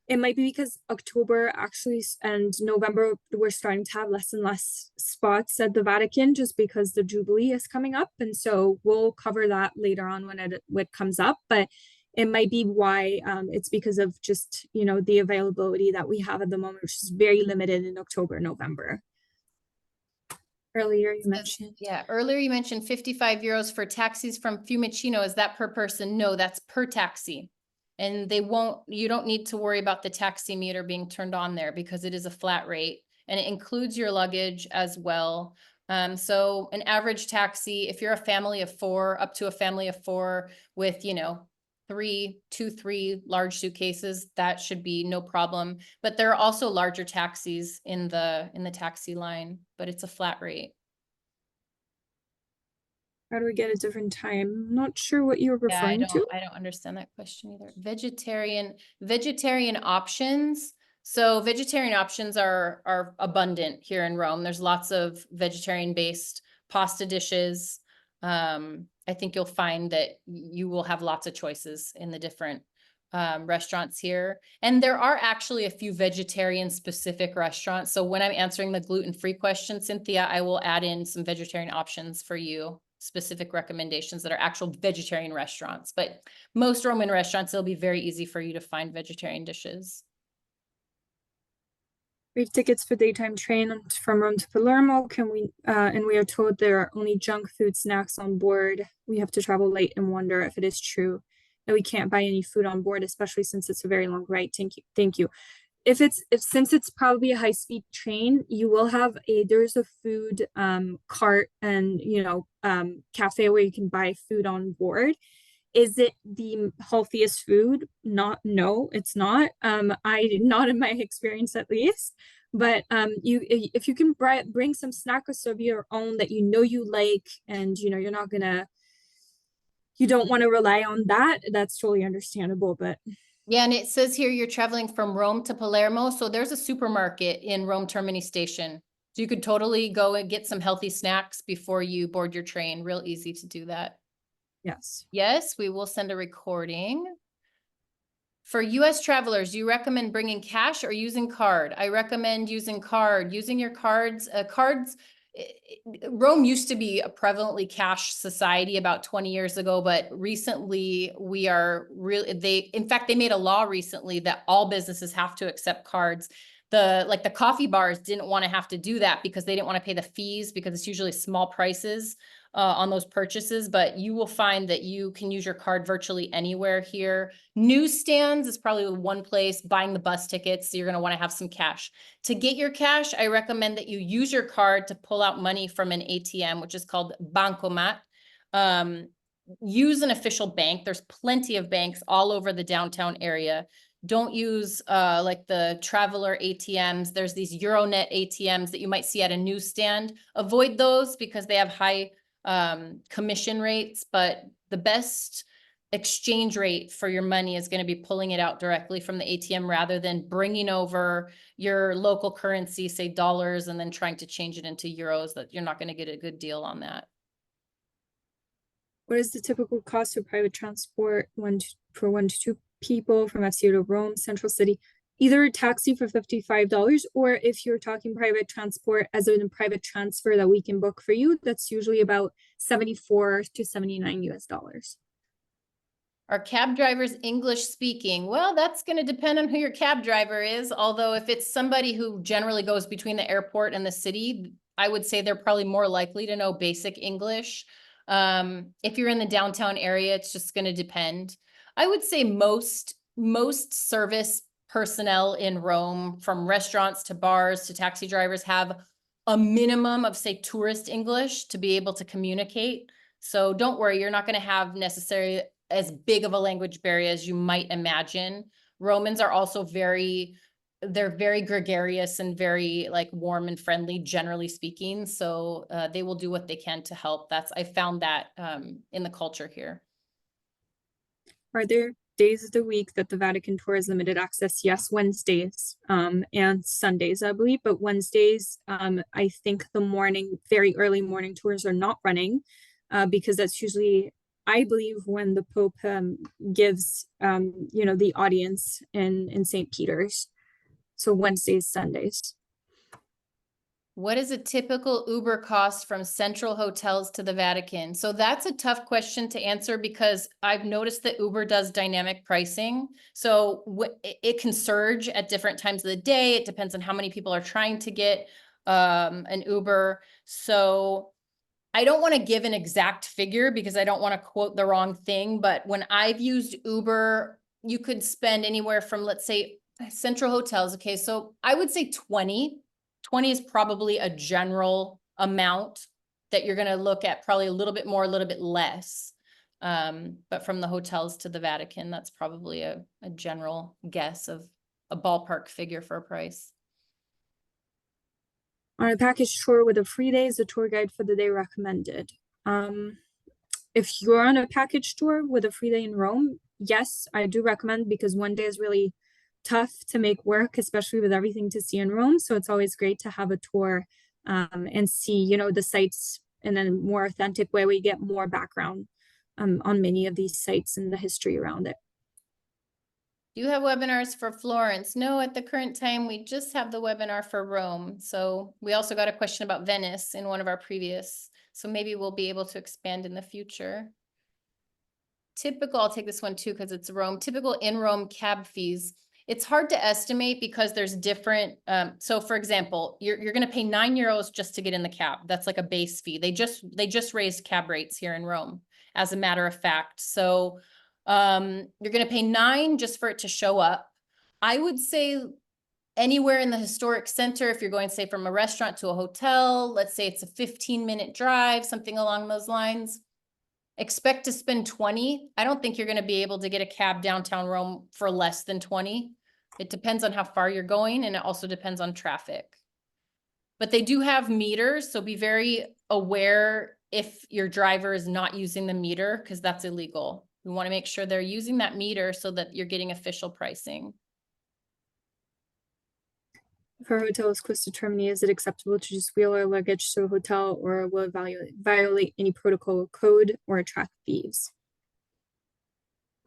it might be because October actually and November, we're starting to have less and less spots at the Vatican just because the Jubilee is coming up. And so we'll cover that later on when it comes up. But it might be why it's because of just, the availability that we have at the moment, which is very limited in October, November. Earlier you mentioned 55 euros for taxis from Fiumicino. Is that per person? No, that's per taxi. And you don't need to worry about the taxi meter being turned on there because it is a flat rate and it includes your luggage as well. So an average taxi, if you're a family of 4, up to a family of 4 with, 3 large suitcases, that should be no problem. But there are also larger taxis in the taxi line, but it's a flat rate. How do we get a different time? I'm not sure what you're referring to. I don't understand that question either. Vegetarian options. So vegetarian options are abundant here in Rome. There's lots of vegetarian-based pasta dishes. I think you'll find that you will have lots of choices in the different restaurants here. And there are actually a few vegetarian-specific restaurants. So when I'm answering the gluten-free question, Cynthia, I will add in some vegetarian options for you. Specific recommendations that are actual vegetarian restaurants, but most Roman restaurants, it'll be very easy for you to find vegetarian dishes. We have tickets for daytime train from Rome to Palermo. And we are told there are only junk food snacks on board. We have to travel late and wonder if it is true that we can't buy any food on board, especially since it's a very long ride. Thank you. Since it's probably a high-speed train, you will have there's a food cart and cafe where you can buy food on board. Is it the healthiest food? Not, no, it's not. Not in my experience at least. But if you can bring some snacks of your own that you know you like, and you're not gonna, you don't want to rely on that, that's totally understandable. But Yeah, and it says here you're traveling from Rome to Palermo, so there's a supermarket in Rome Termini Station. So you could totally go and get some healthy snacks before you board your train. Real easy to do that. yes. Yes, we will send a recording. For US travelers, you recommend bringing cash or using card? I recommend using card. Using your cards, Rome used to be a prevalently cash society about 20 years ago, but recently we are really, in fact, they made a law recently that all businesses have to accept cards. The coffee bars didn't want to have to do that because they didn't want to pay the fees, because it's usually small prices on those purchases, but you will find that you can use your card virtually anywhere here. Newsstands is probably one place. Buying the bus tickets, so you're going to want to have some cash. To get your cash, I recommend that you use your card to pull out money from an ATM, which is called bancomat. Use an official bank. There's plenty of banks all over the downtown area. Don't use like the traveler ATMs. There's these Euronet ATMs that you might see at a newsstand. Avoid those because they have high commission rates, but the best exchange rate for your money is going to be pulling it out directly from the ATM rather than bringing over your local currency, say dollars, and then trying to change it into euros. That you're not going to get a good deal on that. What is the typical cost of private transport for 1 to 2 people from FCO to Rome Central City? Either a taxi for $55, or if you're talking private transport as in a private transfer that we can book for you, that's usually about 74 to 79 US dollars. Are cab drivers English speaking? Well, that's going to depend on who your cab driver is. Although if it's somebody who generally goes between the airport and the city, I would say they're probably more likely to know basic English. If you're in the downtown area, it's just going to depend. I would say most service personnel in Rome, from restaurants to bars to taxi drivers, have a minimum of, say, tourist English to be able to communicate. So don't worry, you're not going to have necessarily as big of a language barrier as you might imagine. Romans are also they're very gregarious and very like warm and friendly, generally speaking. So they will do what they can to help. I found that in the culture here. Are there days of the week that the Vatican tour is limited access? Yes, Wednesdays and Sundays, I believe. But Wednesdays, I think the very early morning tours are not running because that's usually, I believe, when the Pope gives, the audience in St. Peter's. So Wednesdays, Sundays. What is a typical Uber cost from central hotels to the Vatican? So that's a tough question to answer because I've noticed that Uber does dynamic pricing. So it can surge at different times of the day. It depends on how many people are trying to get an Uber. So I don't want to give an exact figure because I don't want to quote the wrong thing. But when I've used Uber, you could spend anywhere from, let's say, central hotels. Okay, so I would say 20 is probably a general amount that you're going to look at, probably a little bit more, a little bit less. But from the hotels to the Vatican, that's probably a general guess of a ballpark figure for a price. On a package tour with a free day, is the tour guide for the day recommended? If you're on a package tour with a free day in Rome, yes, I do recommend, because one day is really tough to make work, especially with everything to see in Rome. So it's always great to have a tour and see, the sites in a more authentic way. We get more background on many of these sites and the history around it. Do you have webinars for Florence? No, at the current time, we just have the webinar for Rome. So we also got a question about Venice in one of our previous. So maybe we'll be able to expand in the future. Typical, I'll take this one too because it's Rome. Typical in Rome cab fees. It's hard to estimate because there's different. So for example, you're going to pay €9 just to get in the cab. That's like a base fee. They just raised cab rates here in Rome, as a matter of fact. So you're going to pay $9 just for it to show up. I would say anywhere in the historic center, if you're going, say, from a restaurant to a hotel, let's say it's a 15-minute drive, something along those lines. expect to spend 20. I don't think you're going to be able to get a cab downtown Rome for less than 20. It depends on how far you're going, and it also depends on traffic. But they do have meters, so be very aware if your driver is not using the meter, because that's illegal. We want to make sure they're using that meter so that you're getting official pricing. For hotels close to Termini, is it acceptable to just wheel our luggage to a hotel, or will it violate any protocol code or attract thieves?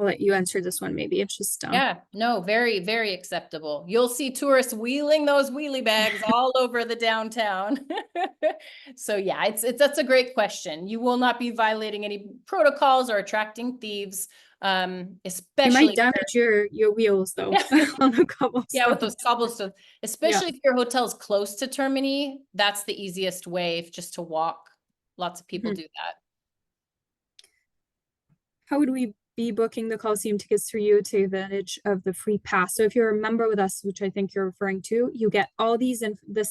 I'll let you answer this one. Maybe it's just Yeah, no, very, very acceptable. You'll see tourists wheeling those wheelie bags all over the downtown. So yeah, that's a great question. You will not be violating any protocols or attracting thieves, you especially might damage your wheels though on the cobblestone. yeah, with those cobblestones, especially if your hotel's close to Termini. That's the easiest way, just to walk. Lots of people do that. How would we be booking the Coliseum tickets through you to take advantage of the free pass? So if you're a member with us, which I think you're referring to, you get all this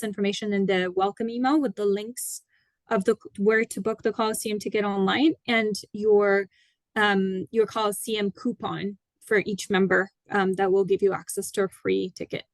information in the welcome email with the links of where to book the Coliseum ticket online, and your Coliseum coupon for each member that will give you access to a free ticket.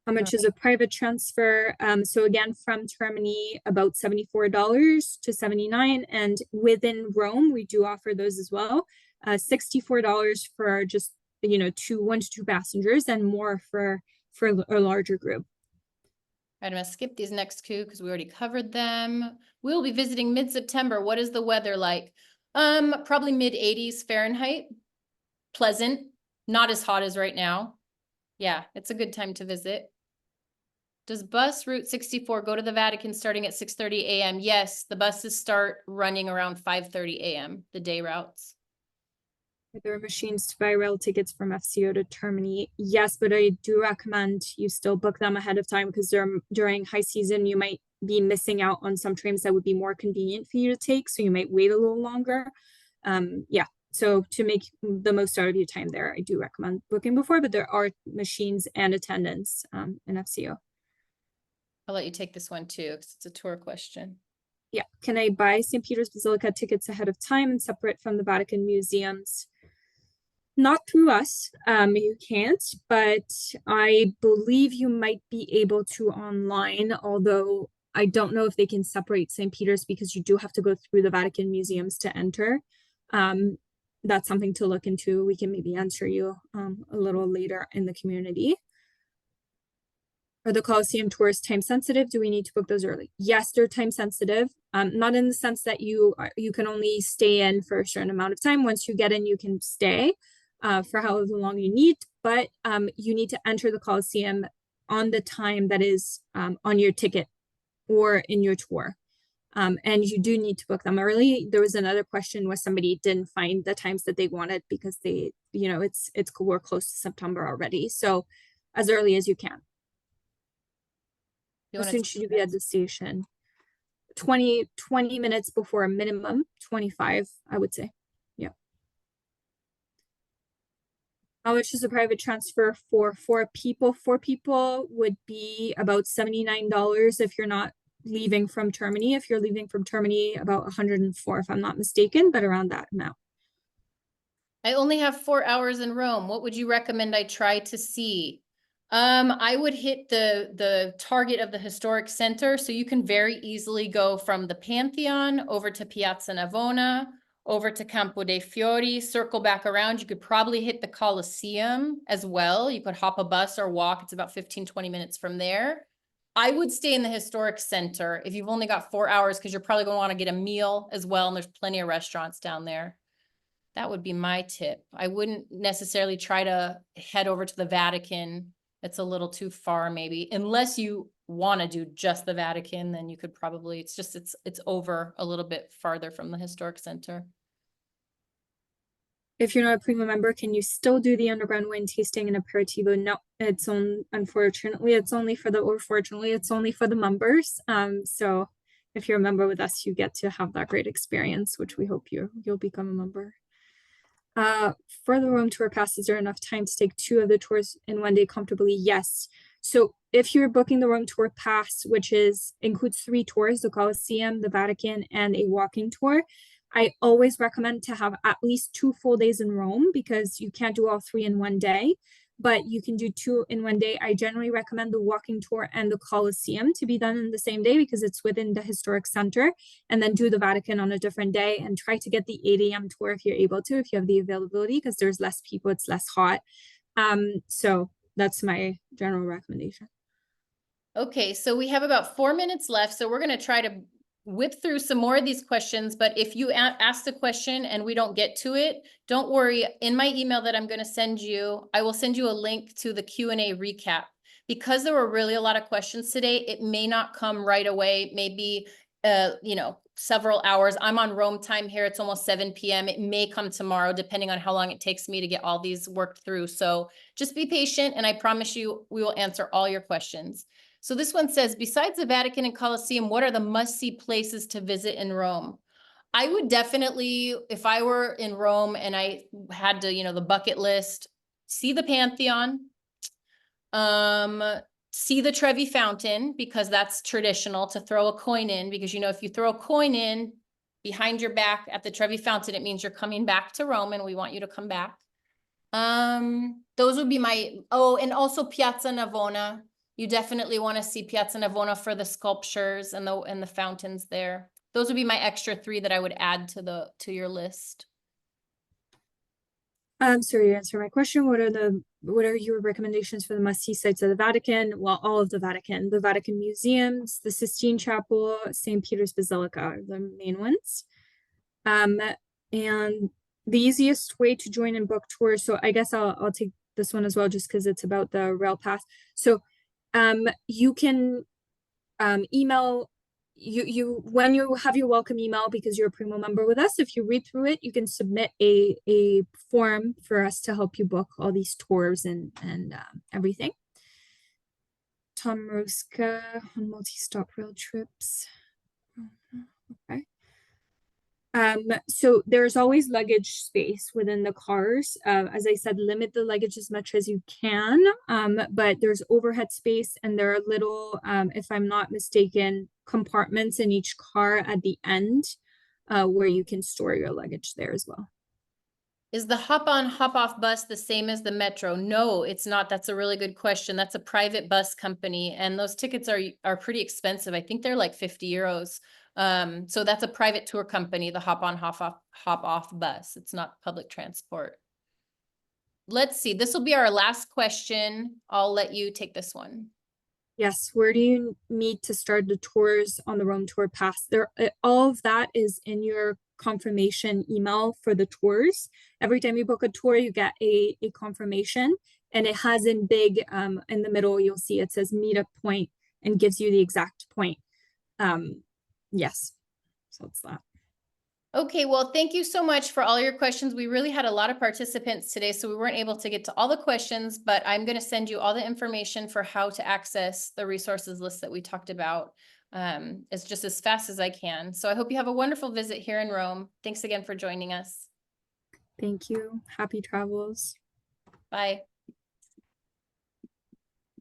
How much is a private transfer? So again, from Termini, about $74 to $79, and within Rome, we do offer those as well. $64 for just 1 to 2 passengers, and more for a larger group. All right, I'm gonna skip these next two because we already covered them. We'll be visiting mid-September. What is the weather like? Probably mid-80s Fahrenheit. Pleasant, not as hot as right now. Yeah, it's a good time to visit. Does bus Route 64 go to the Vatican starting at 6:30 a.m.? Yes, the buses start running around 5:30 a.m., the day routes. Are there machines to buy rail tickets from FCO to Termini? Yes, but I do recommend you still book them ahead of time, because during high season, you might be missing out on some trains that would be more convenient for you to take. So you might wait a little longer. Yeah. So to make the most out of your time there, I do recommend booking before, but there are machines and attendants in FCO. I'll let you take this one too, because it's a tour question. Yeah. Can I buy St. Peter's Basilica tickets ahead of time and separate from the Vatican museums? Not through us. You can't, but I believe you might be able to online, although I don't know if they can separate St. Peter's, because you do have to go through the Vatican museums to enter. That's something to look into. We can maybe answer you a little later in the community. Are the Coliseum tours time sensitive? Do we need to book those early? Yes, they're time sensitive. Not in the sense that you can only stay in for a certain amount of time. Once you get in, you can stay for however long you need, but you need to enter the Coliseum on the time that is on your ticket or in your tour. And you do need to book them early. There was another question where somebody didn't find the times that they wanted because they, we're close to September already. So as early as you can. How soon should you be at the station? 20 minutes before a minimum, 25, I would say. Yeah. How much is a private transfer for 4 people? 4 people would be about $79 if you're not leaving from Termini. If you're leaving from Termini, about 104, if I'm not mistaken, but around that amount. I only have 4 hours in Rome. What would you recommend I try to see? I would hit the target of the historic center, so you can very easily go from the Pantheon over to Piazza Navona, over to Campo dei Fiori, circle back around. You could probably hit the Colosseum as well. You could hop a bus or walk. It's about 15-20 minutes from there. I would stay in the historic center if you've only got 4 hours, because you're probably going to want to get a meal as well, and there's plenty of restaurants down there. That would be my tip. I wouldn't necessarily try to head over to the Vatican. It's a little too far, maybe, unless you want to do just the Vatican. Then you could probably, it's over a little bit farther from the historic center. If you're not a premium member, can you still do the underground wine tasting and aperitivo? No, unfortunately, it's only for the members. So if you're a member with us, you get to have that great experience, which we hope you'll become a member. For the Rome tour pass, is there enough time to take 2 of the tours in one day comfortably? Yes. So if you're booking the Rome Tour Pass, which includes 3 tours, the Colosseum, the Vatican, and a walking tour, I always recommend to have at least 2 full days in Rome because you can't do all 3 in one day, but you can do 2 in one day. I generally recommend the walking tour and the Colosseum to be done in the same day because it's within the historic center, and then do the Vatican on a different day and try to get the 8 a.m. tour if you're able to, if you have the availability, because there's less people, it's less hot. So that's my general recommendation. Okay, so we have about 4 minutes left, so we're going to try to whip through some more of these questions, but if you ask the question and we don't get to it, don't worry. In my email that I'm going to send you, I will send you a link to the Q&A recap. Because there were really a lot of questions today, it may not come right away, maybe you know, several hours. I'm on Rome time here. It's almost 7 p.m. It may come tomorrow, depending on how long it takes me to get all these worked through. So just be patient, and I promise you, we will answer all your questions. So this one says, besides the Vatican and Colosseum, what are the must-see places to visit in Rome? I would definitely, if I were in Rome and I had to, you know, the bucket list, see the Pantheon, see the Trevi Fountain, because that's traditional to throw a coin in, because, you know, if you throw a coin in behind your back at the Trevi Fountain, it means you're coming back to Rome and we want you to come back. Those would be my, oh, and also Piazza Navona. You definitely want to see Piazza Navona for the sculptures and the fountains there. Those would be my extra 3 that I would add to your list. So you answer my question. What are your recommendations for the must-see sites of the Vatican? Well, all of the Vatican museums, the Sistine Chapel, St. Peter's Basilica are the main ones. And the easiest way to join and book tours. So I guess I'll take this one as well, just because it's about the rail pass. So you can email you when you have your welcome email, because you're a Primo member with us. If you read through it, you can submit a form for us to help you book all these tours and everything. Tom Roska on multi-stop rail trips. Okay. So there's always luggage space within the cars. As I said, limit the luggage as much as you can. But there's overhead space, and there are little, if I'm not mistaken, compartments in each car at the end, where you can store your luggage there as well. Is the hop-on, hop-off bus the same as the metro? No, it's not. That's a really good question. That's a private bus company, and those tickets are pretty expensive. I think they're like 50 euros. So that's a private tour company, the hop-on, hop-off bus. It's not public transport. Let's see. This will be our last question. I'll let you take this one. Yes, where do you need to start the tours on the Rome Tour Pass? All of that is in your confirmation email for the tours. Every time you book a tour, you get a confirmation, and it has in big in the middle, you'll see it says meet a point and gives you the exact point. Yes, so it's that. Okay, well, thank you so much for all your questions. We really had a lot of participants today, so we weren't able to get to all the questions, but I'm going to send you all the information for how to access the resources list that we talked about as just as fast as I can. So I hope you have a wonderful visit here in Rome. Thanks again for joining us. Thank you. Happy travels. Bye.